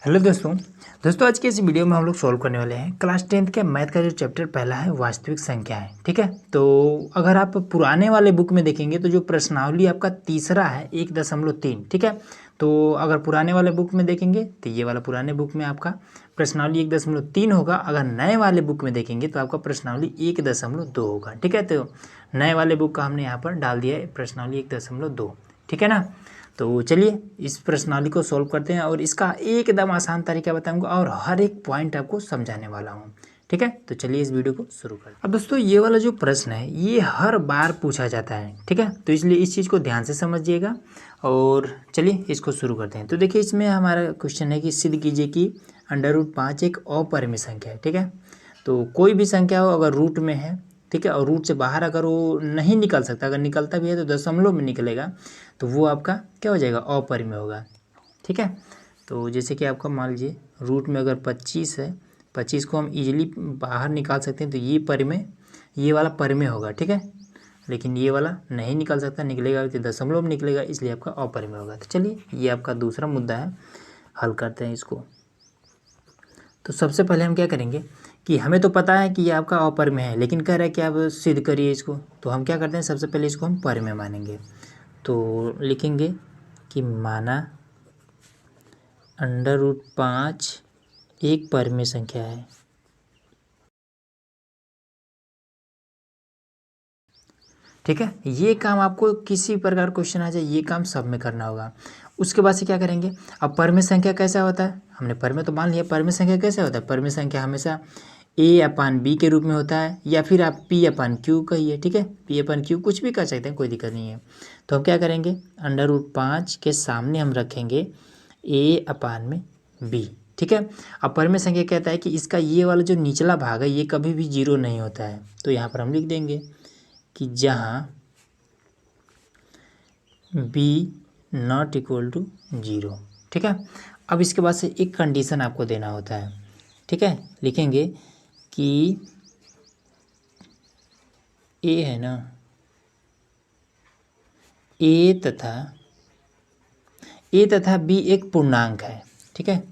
Hello दोस्तों आज के इस वीडियो में हम लोग सॉल्व करने वाले हैं क्लास 10th के मैथ का जो चैप्टर पहला है वास्तविक संख्याएं। ठीक है, तो अगर आप पुराने वाले बुक में देखेंगे तो जो प्रश्नावली आपका तीसरा है 1.3। ठीक है, तो अगर पुराने वाले बुक में देखेंगे तो ये वाला पुराने बुक में आपका प्रश्नावली 1.3 होगा। अगर नए वाले बुक में देखेंगे तो आपका प्रश्नावली 1.2 होगा। ठीक है, तो नए वाले बुक का हमने यहाँ पर डाल दिया है प्रश्नावली 1.2। ठीक है ना, तो चलिए इस प्रश्नावली को सॉल्व करते हैं और इसका एकदम आसान तरीका बताऊंगा और हर एक पॉइंट आपको समझाने वाला हूं। ठीक है, तो चलिए इस वीडियो को शुरू करते हैं। अब दोस्तों ये वाला जो प्रश्न है ये हर बार पूछा जाता है। ठीक है, तो इसलिए इस चीज़ को ध्यान से समझिएगा और चलिए इसको शुरू करते हैं। तो देखिए इसमें हमारा क्वेश्चन है कि सिद्ध कीजिए कि √5 एक अपरिमेय संख्या है। ठीक है, तो कोई भी संख्या हो अगर रूट में है, ठीक है, और रूट से बाहर अगर वो नहीं निकल सकता, अगर निकलता भी है तो दशमलव में निकलेगा, तो वो आपका क्या हो जाएगा, अपरिमेय होगा। ठीक है, तो जैसे कि आपका मान लीजिए रूट में अगर 25 है, 25 को हम इजीली बाहर निकाल सकते हैं, तो ये परिमेय, ये वाला परिमेय होगा। ठीक है, लेकिन ये वाला नहीं निकल सकता, निकलेगा तो दशमलव में निकलेगा, इसलिए आपका अपरिमेय होगा। तो चलिए ये आपका दूसरा मुद्दा है, हल करते हैं इसको। तो सबसे पहले हम क्या करेंगे कि हमें तो पता है कि ये आपका अपरिमेय है, लेकिन कह रहा है कि आप सिद्ध करिए इसको। तो हम क्या करते हैं, सबसे पहले इसको हम परिमेय मानेंगे। तो लिखेंगे कि माना √5 एक परिमेय संख्या है। ठीक है, ये काम आपको किसी प्रकार क्वेश्चन आ जाए ये काम सब में करना होगा। उसके बाद से क्या करेंगे, अब परिमेय संख्या कैसा होता है, हमने परिमेय तो मान लिया, परिमेय संख्या कैसे होता है, परिमेय संख्या हमेशा A/B के रूप में होता है, या फिर आप P/Q कहिए। ठीक है, P/Q कुछ भी कर सकते हैं, कोई दिक्कत नहीं है। तो हम क्या करेंगे, √5 के सामने हम रखेंगे A/B। ठीक है, अब परिमेय संख्या कहता है कि इसका ये वाला जो निचला भाग है ये कभी भी 0 नहीं होता है। तो यहाँ पर हम लिख देंगे कि जहाँ B ≠ 0। ठीक है, अब इसके बाद से एक कंडीशन आपको देना होता है। ठीक है, लिखेंगे कि A है ना, A तथा B एक पूर्णांक है। ठीक है,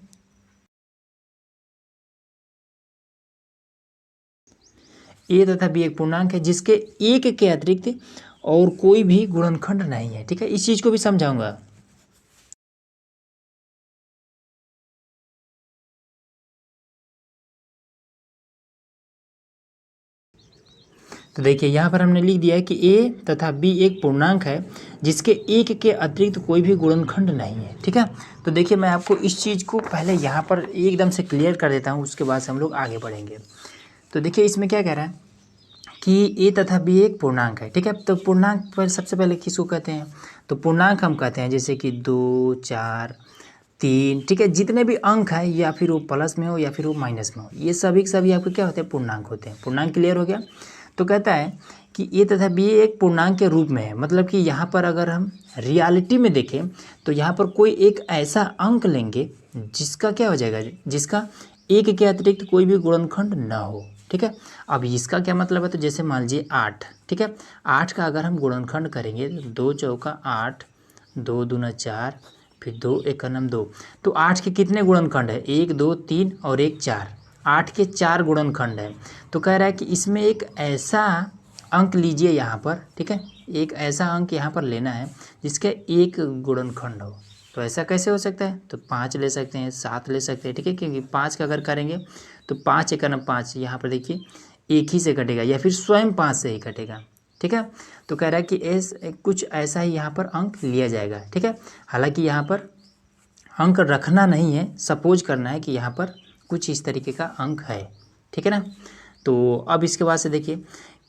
A तथा B एक पूर्णांक है जिसके एक के अतिरिक्त और कोई भी गुणनखंड नहीं है। ठीक है, इस चीज़ को भी समझाऊंगा। तो देखिए यहाँ पर हमने लिख दिया है कि A तथा B एक पूर्णांक है जिसके एक के अतिरिक्त कोई भी गुणनखंड नहीं है। ठीक है, तो देखिए मैं आपको इस चीज़ को पहले यहाँ पर एकदम से क्लियर कर देता हूँ, उसके बाद से हम लोग आगे बढ़ेंगे। तो देखिए इसमें क्या कह रहा है कि A तथा B एक पूर्णांक है। ठीक है, तो पूर्णांक पर सबसे पहले किसको कहते हैं, तो पूर्णांक हम कहते हैं जैसे कि 2, 4, 3। ठीक है, जितने भी अंक है या फिर वो प्लस में हो या फिर वो माइनस में हो, ये सभी के सभी आपके क्या होते हैं, पूर्णांक होते हैं। पूर्णांक क्लियर हो गया। तो कहता है कि A तथा B एक पूर्णांक के रूप में है, मतलब कि यहाँ पर अगर हम रियलिटी में देखें तो यहाँ पर कोई एक ऐसा अंक लेंगे जिसका क्या हो जाएगा, जिसका एक के अतिरिक्त कोई भी गुणनखंड ना हो। ठीक है, अब इसका क्या मतलब है, तो जैसे मान लीजिए 8। ठीक है, 8 का अगर हम गुणनखंड करेंगे तो 2 चौका 8, 2 दूना 4, फिर 2 एकम 2। तो 8 के कितने गुणनखंड है, 1, 2, 3 और 1, 4। 8 के 4 गुणनखंड है। तो कह रहा है कि इसमें एक ऐसा अंक लीजिए यहाँ पर। ठीक है, एक ऐसा अंक यहाँ पर लेना है जिसका एक गुणनखंड हो। तो ऐसा कैसे हो सकता है, तो 5 ले सकते हैं, 7 ले सकते हैं। ठीक है, क्योंकि 5 का अगर करेंगे तो 5 एकम 5, यहाँ पर देखिए एक ही से कटेगा या फिर स्वयं 5 से ही कटेगा। ठीक है, तो कह रहा है कि कुछ ऐसा ही यहाँ पर अंक लिया जाएगा। ठीक है, हालांकि यहाँ पर अंक रखना नहीं है, सपोज करना है कि यहाँ पर कुछ इस तरीके का अंक है। ठीक है ना, तो अब इसके बाद से देखिए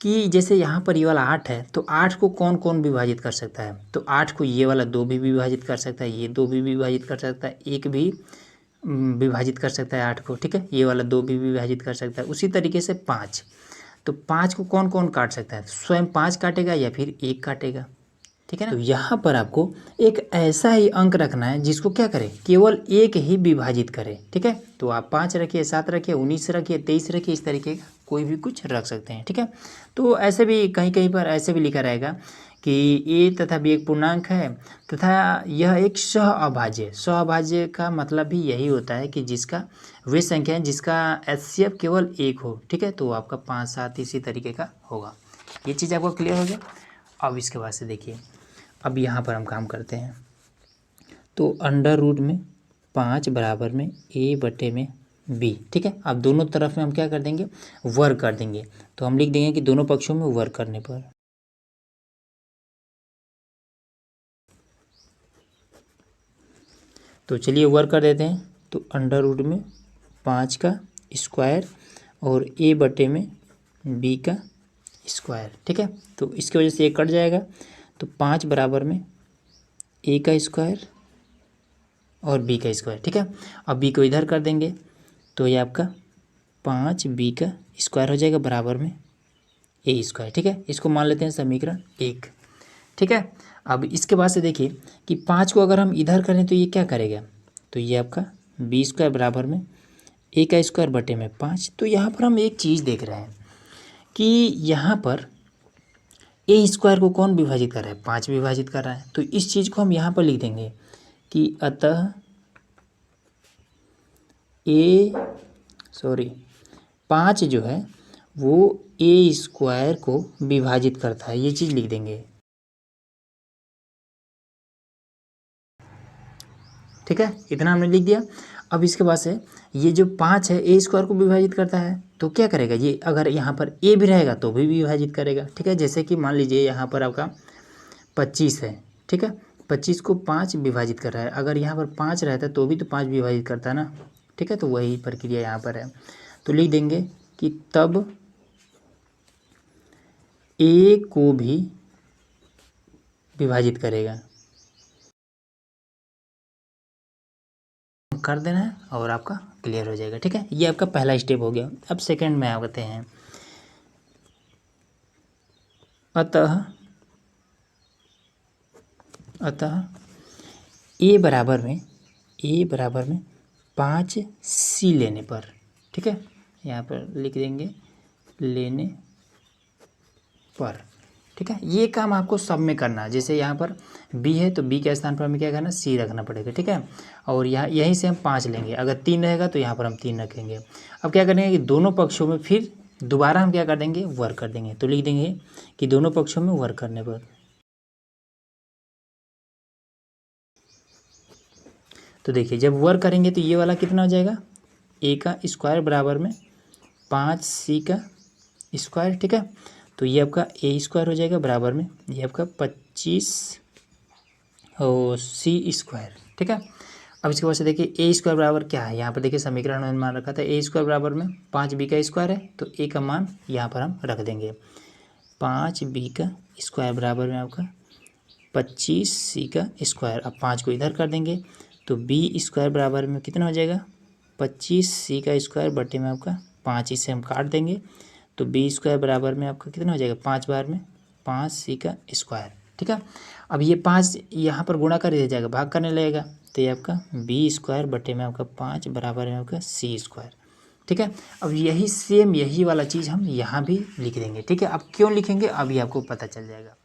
कि जैसे यहाँ पर ये वाला 8 है, तो 8 को कौन कौन विभाजित कर सकता है, तो 8 को ये वाला 2 भी विभाजित कर सकता है, ये 2 भी विभाजित कर सकता है, 1 भी विभाजित कर सकता है 8 को। ठीक है, ये वाला 2 भी विभाजित कर सकता है। उसी तरीके से 5, तो 5 को कौन कौन काट सकता है, स्वयं 5 काटेगा या फिर 1 काटेगा। ठीक है ना, तो यहाँ पर आपको एक ऐसा ही अंक रखना है जिसको क्या करे, केवल एक ही विभाजित करे। ठीक है, तो आप 5 रखिए, 7 रखिए, 19 रखिए, 23 रखिए, इस तरीके का कोई भी कुछ रख सकते हैं, ठीक है। तो ऐसे भी कहीं कहीं पर ऐसे भी लिखा रहेगा कि ए तथा बी एक पूर्णांक है तथा यह एक सह अभाज्य है। सह अभाज्य का मतलब भी यही होता है कि जिसका वे संख्या है जिसका एचसीएफ केवल एक हो, ठीक है। तो आपका 5, 7 इसी तरीके का होगा। ये चीज़ आपको क्लियर हो गया। अब इसके बाद से देखिए, अब यहाँ पर हम काम करते हैं। तो अंडर रूट में 5 बराबर में ए बटे में बी, ठीक है। अब दोनों तरफ में हम क्या कर देंगे, वर्ग कर देंगे। तो हम लिख देंगे कि दोनों पक्षों में वर्ग करने पर तो चलिए वर्क कर देते हैं। तो अंडर रूट में 5 का स्क्वायर और ए बटे में बी का स्क्वायर, ठीक है। तो इसकी वजह से ये कट जाएगा। तो 5 बराबर में ए का स्क्वायर और बी का स्क्वायर, ठीक है। अब बी को इधर कर देंगे तो ये आपका 5 बी का स्क्वायर हो जाएगा बराबर में ए स्क्वायर, ठीक है। इसको मान लेते हैं समीकरण 1, ठीक है। अब इसके बाद से देखिए कि 5 को अगर हम इधर करें तो ये क्या करेगा, तो ये आपका बी स्क्वायर बराबर में ए का स्क्वायर बटे में 5। तो यहाँ पर हम एक चीज़ देख रहे हैं कि यहाँ पर ए स्क्वायर को कौन विभाजित कर रहा है, 5 विभाजित कर रहा है। तो इस चीज़ को हम यहाँ पर लिख देंगे कि अतः 5 जो है वो ए स्क्वायर को विभाजित करता है, ये चीज़ लिख देंगे, ठीक है। इतना हमने लिख दिया। अब इसके बाद से ये जो 5 है ए स्क्वायर को विभाजित करता है, तो क्या करेगा ये, अगर यहाँ पर ए भी रहेगा तो भी विभाजित करेगा, ठीक है। जैसे कि मान लीजिए यहाँ पर आपका 25 है, ठीक है। 25 को 5 विभाजित कर रहा है, अगर यहाँ पर 5 रहता है तो भी तो 5 विभाजित करता है ना, ठीक है। तो वही प्रक्रिया यहाँ पर है। तो लिख देंगे कि तब ए को भी विभाजित करेगा, कर देना है और आपका क्लियर हो जाएगा, ठीक है। ये आपका पहला स्टेप हो गया। अब सेकंड में आते हैं। अतः ए बराबर में 5 सी लेने पर, ठीक है। यहाँ पर लिख देंगे लेने पर, ठीक है। ये काम आपको सब में करना है। जैसे यहाँ पर बी है तो बी के स्थान पर हमें क्या करना, सी रखना पड़ेगा, ठीक है। और यहाँ यहीं से हम 5 लेंगे, अगर 3 रहेगा तो यहाँ पर हम 3 रखेंगे। अब क्या करेंगे कि दोनों पक्षों में फिर दोबारा हम क्या कर देंगे, वर्क कर देंगे। तो लिख देंगे कि दोनों पक्षों में वर्क करने पर, तो देखिए जब वर्क करेंगे तो ये वाला कितना हो जाएगा, ए का स्क्वायर बराबर में 5 सी का स्क्वायर, ठीक है। तो ये आपका ए स्क्वायर हो जाएगा बराबर में ये आपका 25 और सी स्क्वायर, ठीक है। अब इसके बाद से देखिए ए स्क्वायर बराबर क्या है, यहाँ पर देखिए समीकरण में मान रखा था ए स्क्वायर बराबर में 5 बी का स्क्वायर है, तो ए का मान यहाँ पर हम रख देंगे 5 बी का स्क्वायर बराबर में आपका 25 सी का स्क्वायर। अब 5 को इधर कर देंगे तो बी स्क्वायर बराबर में कितना हो जाएगा, 25 सी का स्क्वायर बटे में आपका 5, इसे हम काट देंगे तो बी स्क्वायर बराबर में आपका कितना हो जाएगा, 5 बार में 5 सी का स्क्वायर, ठीक है। अब ये 5 यहाँ पर गुणा कर दिया जाएगा, भाग करने लगेगा, तो ये आपका बी स्क्वायर बटे में आपका 5 बराबर में आपका सी स्क्वायर, ठीक है। अब यही सेम यही वाला चीज़ हम यहाँ भी लिख देंगे, ठीक है। अब क्यों लिखेंगे अभी आपको पता चल जाएगा।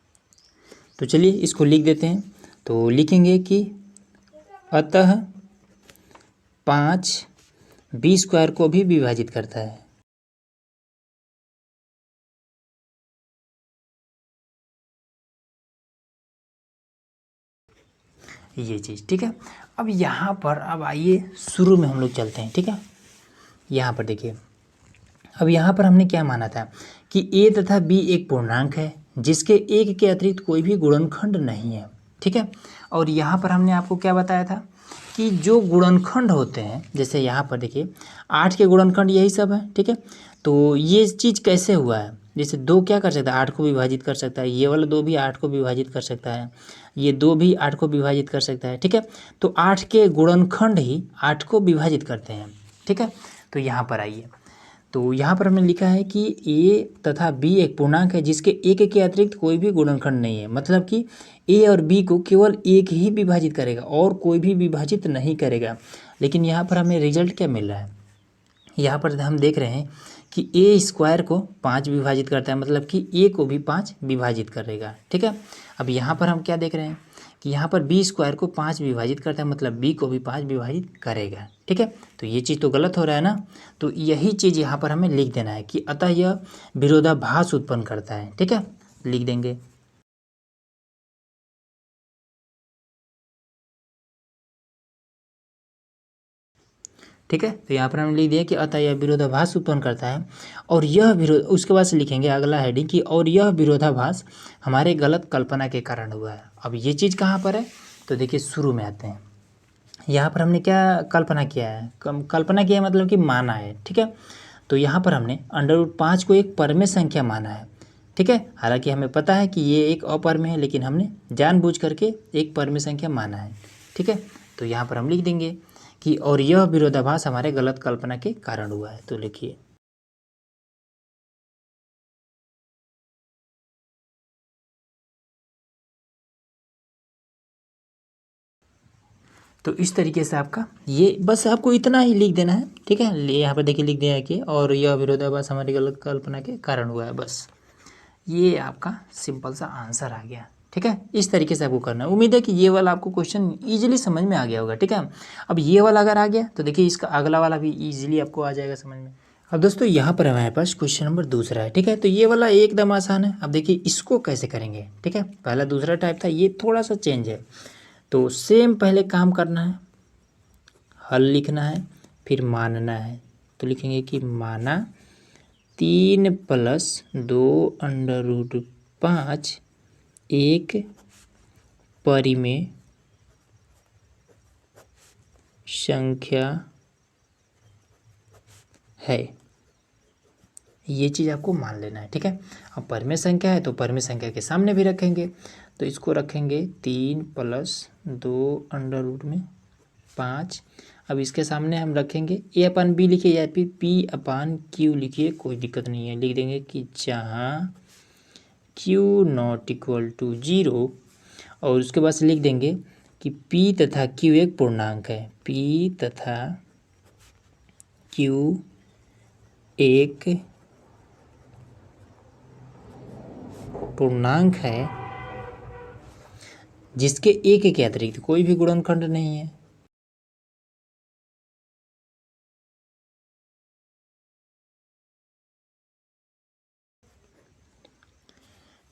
तो चलिए इसको लिख देते हैं। तो लिखेंगे कि अतः 5 बी स्क्वायर को भी विभाजित करता है, ये चीज़, ठीक है। अब यहाँ पर अब आइए शुरू में हम लोग चलते हैं, ठीक है। यहाँ पर देखिए, अब यहाँ पर हमने क्या माना था कि ए तथा बी एक पूर्णांक है जिसके एक के अतिरिक्त कोई भी गुणनखंड नहीं है, ठीक है। और यहाँ पर हमने आपको क्या बताया था कि जो गुणनखंड होते हैं, जैसे यहाँ पर देखिए 8 के गुणनखंड यही सब है, ठीक है। तो ये चीज़ कैसे हुआ है, जैसे 2 क्या कर सकता है, 8 को विभाजित कर सकता है, ये वाला 2 भी 8 को विभाजित कर सकता है, ये 2 भी 8 को विभाजित कर सकता है, ठीक है। तो 8 के गुणनखंड ही 8 को विभाजित करते हैं, ठीक है। तो यहाँ पर आइए, तो यहाँ पर हमने लिखा है कि ए तथा बी एक पूर्णांक है जिसके एक के अतिरिक्त कोई भी गुणनखंड नहीं है, मतलब कि ए और बी को केवल एक ही विभाजित करेगा और कोई भी विभाजित नहीं करेगा। लेकिन यहाँ पर हमें रिजल्ट क्या मिल रहा है, यहाँ पर हम देख रहे हैं कि ए स्क्वायर को 5 विभाजित करता है, मतलब कि ए को भी 5 विभाजित करेगा। ठीक है, अब यहाँ पर हम क्या देख रहे हैं कि यहाँ पर बी स्क्वायर को 5 विभाजित करता है, मतलब बी को भी 5 विभाजित करेगा। ठीक है, तो ये चीज़ तो गलत हो रहा है ना, तो यही चीज़ यहाँ पर हमें लिख देना है कि अतः यह विरोधाभास उत्पन्न करता है। ठीक है, लिख देंगे। ठीक है, तो यहाँ पर हमने लिख दिया कि अतः यह विरोधाभास उत्पन्न करता है, और यह विरोध, उसके बाद से लिखेंगे अगला हेडिंग कि और यह विरोधाभास हमारे गलत कल्पना के कारण हुआ है। अब ये चीज़ कहाँ पर है, तो देखिए शुरू में आते हैं। यहाँ पर हमने क्या कल्पना किया है, कल्पना किया है मतलब कि माना है। ठीक है, तो यहाँ पर हमने √5 को एक परमेय संख्या माना है। ठीक है, हालांकि हमें पता है कि ये एक अपरमेय है, लेकिन हमने जानबूझ करके एक परमेय संख्या माना है। ठीक है, तो यहाँ पर हम लिख देंगे कि और यह विरोधाभास हमारे गलत कल्पना के कारण हुआ है। तो लिखिए, तो इस तरीके से आपका ये बस आपको इतना ही लिख देना है। ठीक है, यहाँ पर देखिए लिख दिया है कि और यह विरोधाभास हमारी गलत कल्पना के कारण हुआ है। बस ये आपका सिंपल सा आंसर आ गया। ठीक है, इस तरीके से आपको करना है। उम्मीद है कि ये वाला आपको क्वेश्चन इजीली समझ में आ गया होगा। ठीक है, अब ये वाला अगर आ गया तो देखिए इसका अगला वाला भी इजीली आपको आ जाएगा समझ में। अब दोस्तों यहाँ पर हमारे पास क्वेश्चन नंबर दूसरा है। ठीक है, तो ये वाला एकदम आसान है। अब देखिए इसको कैसे करेंगे। ठीक है, पहला दूसरा टाइप था, ये थोड़ा सा चेंज है। तो सेम पहले काम करना है, हल लिखना है, फिर मानना है। तो लिखेंगे कि माना 3 + 2√5 एक परिमेय संख्या है। ये चीज़ आपको मान लेना है। ठीक है, अब परिमेय संख्या है तो परिमेय संख्या के सामने भी रखेंगे, तो इसको रखेंगे 3 + 2√5। अब इसके सामने हम रखेंगे a/b लिखिए या फिर p/q लिखिए, कोई दिक्कत नहीं है। लिख देंगे कि जहाँ q ≠ 0, और उसके बाद से लिख देंगे कि p तथा q एक पूर्णांक है। p तथा q एक पूर्णांक है जिसके एक के अतिरिक्त कोई भी गुणनखंड नहीं है।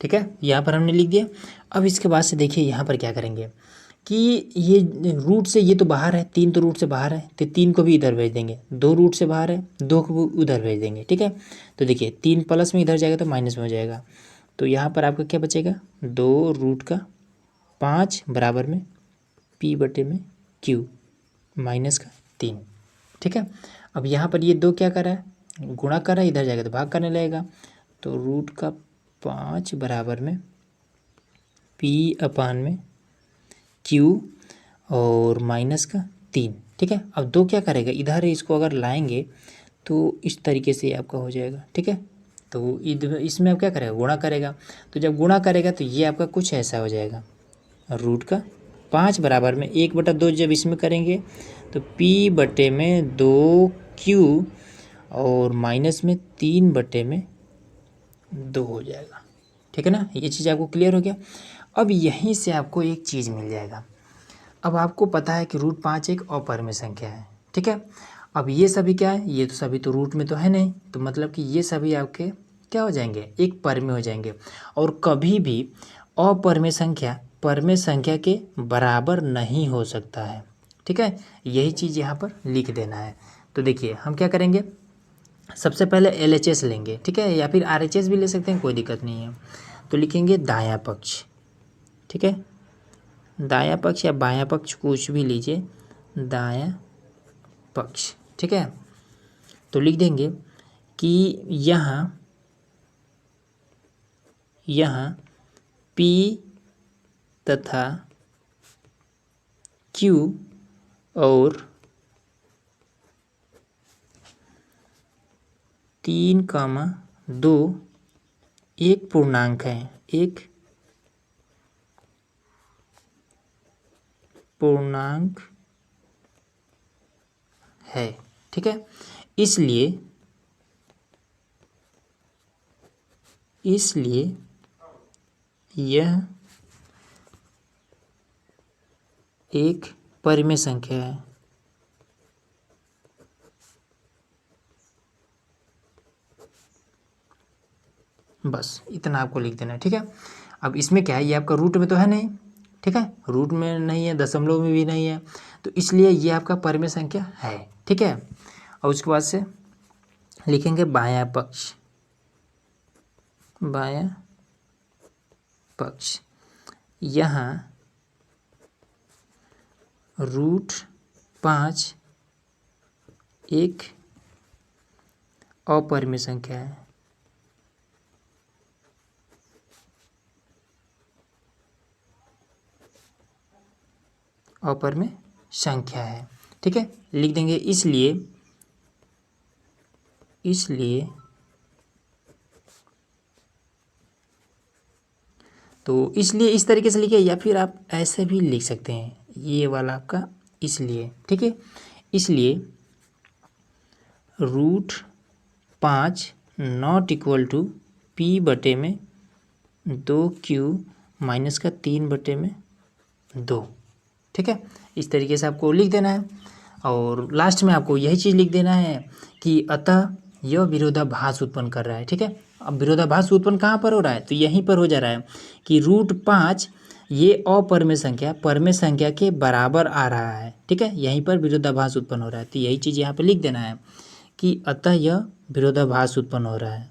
ठीक है, यहाँ पर हमने लिख दिया। अब इसके बाद से देखिए यहाँ पर क्या करेंगे कि ये रूट से ये तो बाहर है, 3 तो रूट से बाहर है, तो 3 को भी इधर भेज देंगे। 2 रूट से बाहर है, 2 को भी उधर भेज देंगे। ठीक है, तो देखिए 3 प्लस में इधर जाएगा तो माइनस में हो जाएगा, तो यहाँ पर आपका क्या बचेगा, 2√5 बराबर में p/q माइनस का 3। ठीक है, अब यहाँ पर ये 2 क्या कर रहा है, गुणा कर रहा है, इधर जाएगा तो भाग करने लगेगा, तो √5 बराबर में p/q और माइनस का 3। ठीक है, अब 2 क्या करेगा, इधर इसको अगर लाएंगे तो इस तरीके से आपका हो जाएगा। ठीक है, तो इधर इसमें अब क्या करेगा, गुणा करेगा, तो जब गुणा करेगा तो ये आपका कुछ ऐसा हो जाएगा, √5 बराबर में 1/2 जब इसमें करेंगे तो p/2q और माइनस में 3/2 हो जाएगा। ठीक है ना, ये चीज़ आपको क्लियर हो गया। अब यहीं से आपको एक चीज़ मिल जाएगा। अब आपको पता है कि √5 एक अपरिमेय संख्या है। ठीक है, अब ये सभी क्या है, ये तो सभी तो रूट में तो है नहीं, तो मतलब कि ये सभी आपके क्या हो जाएंगे, एक परिमेय हो जाएंगे। और कभी भी अपरिमेय संख्या परिमेय संख्या के बराबर नहीं हो सकता है। ठीक है, यही चीज़ यहाँ पर लिख देना है। तो देखिए हम क्या करेंगे, सबसे पहले LHS लेंगे। ठीक है, या फिर RHS भी ले सकते हैं, कोई दिक्कत नहीं है। तो लिखेंगे दायां पक्ष। ठीक है, दायां पक्ष या बायां पक्ष कुछ भी लीजिए, दायां पक्ष। ठीक है, तो लिख देंगे कि यहाँ P तथा Q और 3,2 एक पूर्णांक है, एक पूर्णांक है। ठीक है, इसलिए इसलिए यह एक परिमेय संख्या है। बस इतना आपको लिख देना है, ठीक है। अब इसमें क्या है, ये आपका रूट में तो है नहीं, ठीक है, रूट में नहीं है, दशमलव में भी नहीं है, तो इसलिए ये आपका परिमेय संख्या है, ठीक है। और उसके बाद से लिखेंगे बायां पक्ष, बायां पक्ष, यहाँ √5 एक अपरिमेय संख्या है। अपरिमेय संख्या है, ठीक है। लिख देंगे इसलिए तो इसलिए इस तरीके से लिखिए, या फिर आप ऐसे भी लिख सकते हैं, ये वाला आपका इसलिए, ठीक है। इसलिए √5 नॉट इक्वल टू P बटे में 2Q माइनस का 3 बटे में 2, ठीक है। इस तरीके से आपको लिख देना है और लास्ट में आपको यही चीज़ लिख देना है कि अतः यह विरोधाभास उत्पन्न कर रहा है, ठीक है। अब विरोधाभास उत्पन्न कहाँ पर हो रहा है, तो यहीं पर हो जा रहा है कि √5 ये अपरिमेय संख्या परिमेय संख्या के बराबर आ रहा है, ठीक है। यहीं पर विरोधाभास उत्पन्न हो रहा है, तो यही चीज़ यहाँ पर लिख देना है कि अतः यह विरोधाभास उत्पन्न हो रहा है।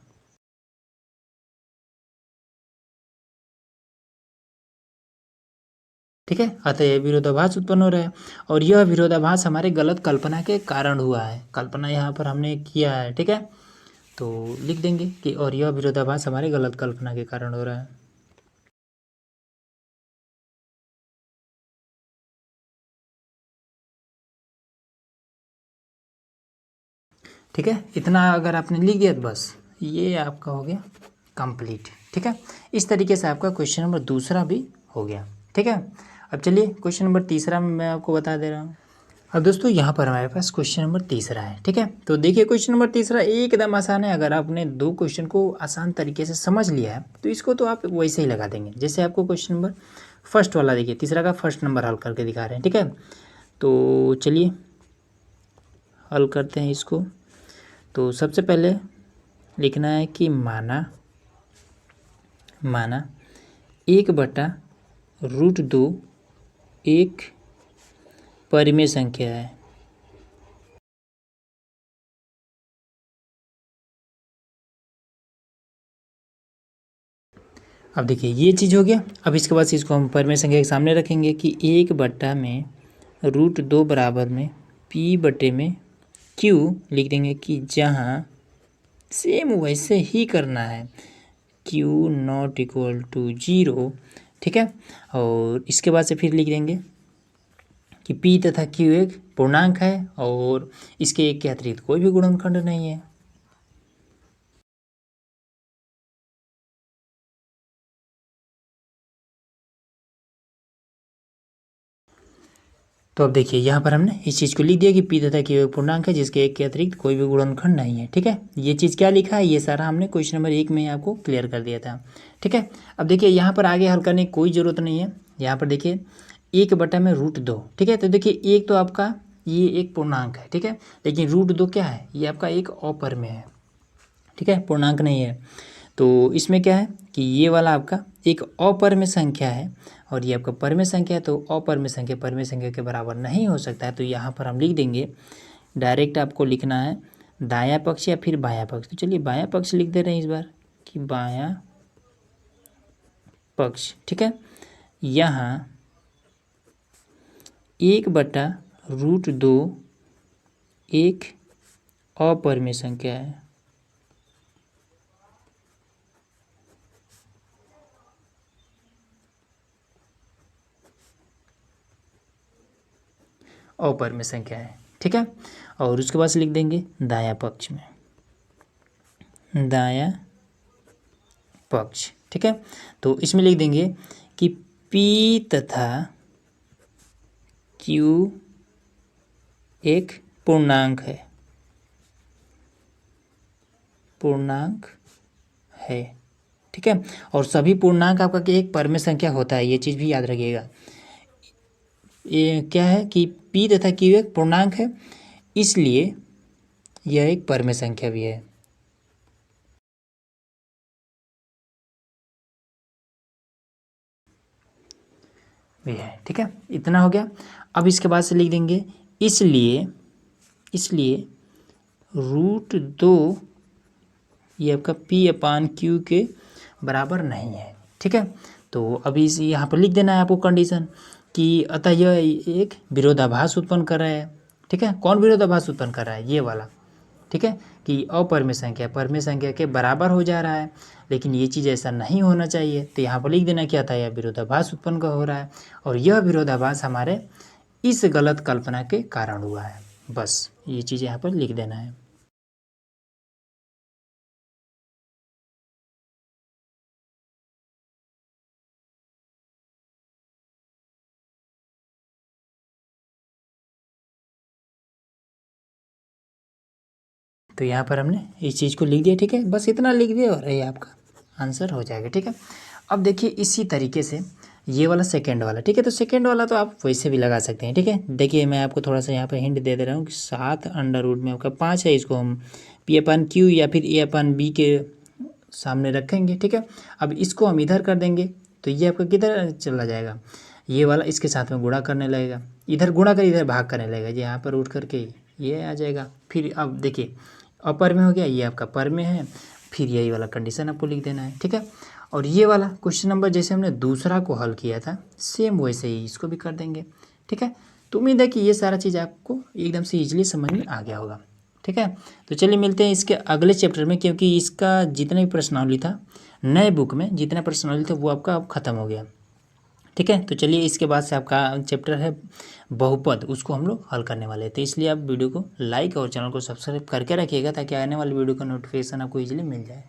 ठीक है, अतः यह विरोधाभास उत्पन्न हो रहा है और यह विरोधाभास हमारे गलत कल्पना के कारण हुआ है, कल्पना यहाँ पर हमने किया है, ठीक है। तो लिख देंगे कि और यह विरोधाभास हमारे गलत कल्पना के कारण हो रहा है। ठीक है, इतना अगर आपने लिख दिया तो बस ये आपका हो गया कंप्लीट, ठीक है। इस तरीके से आपका क्वेश्चन नंबर दूसरा भी हो गया, ठीक है। अब चलिए क्वेश्चन नंबर तीसरा में मैं आपको बता दे रहा हूँ। अब दोस्तों यहाँ पर हमारे पास क्वेश्चन नंबर तीसरा है, ठीक है। तो देखिए क्वेश्चन नंबर तीसरा एकदम आसान है। अगर आपने 2 क्वेश्चन को आसान तरीके से समझ लिया है तो इसको तो आप वैसे ही लगा देंगे। जैसे आपको क्वेश्चन नंबर फर्स्ट वाला देखिए, तीसरा का फर्स्ट नंबर हल करके दिखा रहे हैं, ठीक है। तो चलिए हल करते हैं इसको। तो सबसे पहले लिखना है कि माना 1/√2 एक परिमेय संख्या है। अब देखिए ये चीज़ हो गया। अब इसके बाद इसको हम परिमेय संख्या के सामने रखेंगे कि 1/√2 बराबर में P बटे में Q लिख देंगे कि जहाँ सेम वैसे ही करना है, Q नॉट इक्वल टू 0, ठीक है। और इसके बाद से फिर लिख देंगे कि P तथा Q एक पूर्णांक है और इसके एक के अतिरिक्त कोई भी गुणनखंड नहीं है। तो अब देखिए यहाँ पर हमने इस चीज़ को लिख दिया कि P तथा Q एक पूर्णांक है जिसके एक के अतिरिक्त कोई भी गुणनखंड नहीं है, ठीक है। ये चीज़ क्या लिखा है, ये सारा हमने क्वेश्चन नंबर 1 में आपको क्लियर कर दिया था, ठीक है। अब देखिए यहाँ पर आगे हल करने की कोई ज़रूरत नहीं है। यहाँ पर देखिए 1/√2, ठीक है। तो देखिए एक तो आपका ये एक पूर्णांक है, ठीक है, लेकिन √2 क्या है, ये आपका एक अपरिमेय है, ठीक है, पूर्णांक नहीं है। तो इसमें क्या है कि ये वाला आपका एक अपरिमेय संख्या है और ये आपका परिमेय संख्या है, तो अपरिमेय संख्या परिमेय संख्या के बराबर नहीं हो सकता है। तो यहाँ पर हम लिख देंगे, डायरेक्ट आपको लिखना है दायां पक्ष या फिर बायां पक्ष। तो चलिए बायां पक्ष लिख दे रहे हैं इस बार कि बायां पक्ष, ठीक है। यहाँ 1/√2 एक अपरिमेय संख्या है। अपरिमेय संख्या है, ठीक है। और उसके बाद से लिख देंगे दायां पक्ष में, दायां पक्ष, ठीक है। तो इसमें लिख देंगे कि P तथा Q एक पूर्णांक है, पूर्णांक है, ठीक है। और सभी पूर्णांक आपका कि एक परमेय संख्या होता है, ये चीज़ भी याद रखिएगा। ये क्या है कि p तथा q एक पूर्णांक है, इसलिए यह एक परमेय संख्या भी है। भी है, ठीक है। इतना हो गया। अब इसके बाद से लिख देंगे इसलिए √2 ये आपका p/q के बराबर नहीं है, ठीक है। तो अभी इस यहाँ पर लिख देना है आपको कंडीशन कि अतः यह एक विरोधाभास उत्पन्न कर रहा है, ठीक है। कौन विरोधाभास उत्पन्न कर रहा है? ये वाला, ठीक है, कि अपरमेय संख्या परमेय संख्या के बराबर हो जा रहा है, लेकिन ये चीज़ ऐसा नहीं होना चाहिए। तो यहाँ पर लिख देना क्या था, यह विरोधाभास उत्पन्न का हो रहा है, और यह विरोधाभास हमारे इस गलत कल्पना के कारण हुआ है। बस ये चीज़ यहाँ पर लिख देना है। तो यहाँ पर हमने इस चीज़ को लिख दिया, ठीक है। बस इतना लिख दिया और ये आपका आंसर हो जाएगा, ठीक है। अब देखिए इसी तरीके से ये वाला सेकेंड वाला, ठीक है। तो सेकेंड वाला तो आप वैसे भी लगा सकते हैं, ठीक है। देखिए मैं आपको थोड़ा सा यहाँ पर हिंट दे रहा हूँ कि 7 में आपका 5 है, इसको हम p/q या फिर a/b के सामने रखेंगे, ठीक है। अब इसको हम इधर कर देंगे तो ये आपका किधर चला जाएगा, ये वाला इसके साथ में गुणा करने लगेगा, इधर गुणा कर इधर भाग करने लगेगा, यहाँ पर उठ करके ये आ जाएगा। फिर अब देखिए अपर में हो गया, ये आपका पर में है, फिर यही वाला कंडीशन आपको लिख देना है, ठीक है। और ये वाला क्वेश्चन नंबर जैसे हमने दूसरा को हल किया था सेम वैसे ही इसको भी कर देंगे, ठीक है। तो उम्मीद है कि ये सारा चीज़ आपको एकदम से ईजिली समझ में आ गया होगा, ठीक है। तो चलिए मिलते हैं इसके अगले चैप्टर में, क्योंकि इसका जितना भी प्रश्नावली था नए बुक में जितना प्रश्नावली था वो आपका अब ख़त्म हो गया, ठीक है। तो चलिए इसके बाद से आपका चैप्टर है बहुपद, उसको हम लोग हल करने वाले हैं। तो इसलिए आप वीडियो को लाइक और चैनल को सब्सक्राइब करके रखिएगा ताकि आने वाली वीडियो का नोटिफिकेशन आपको ईजिली मिल जाए।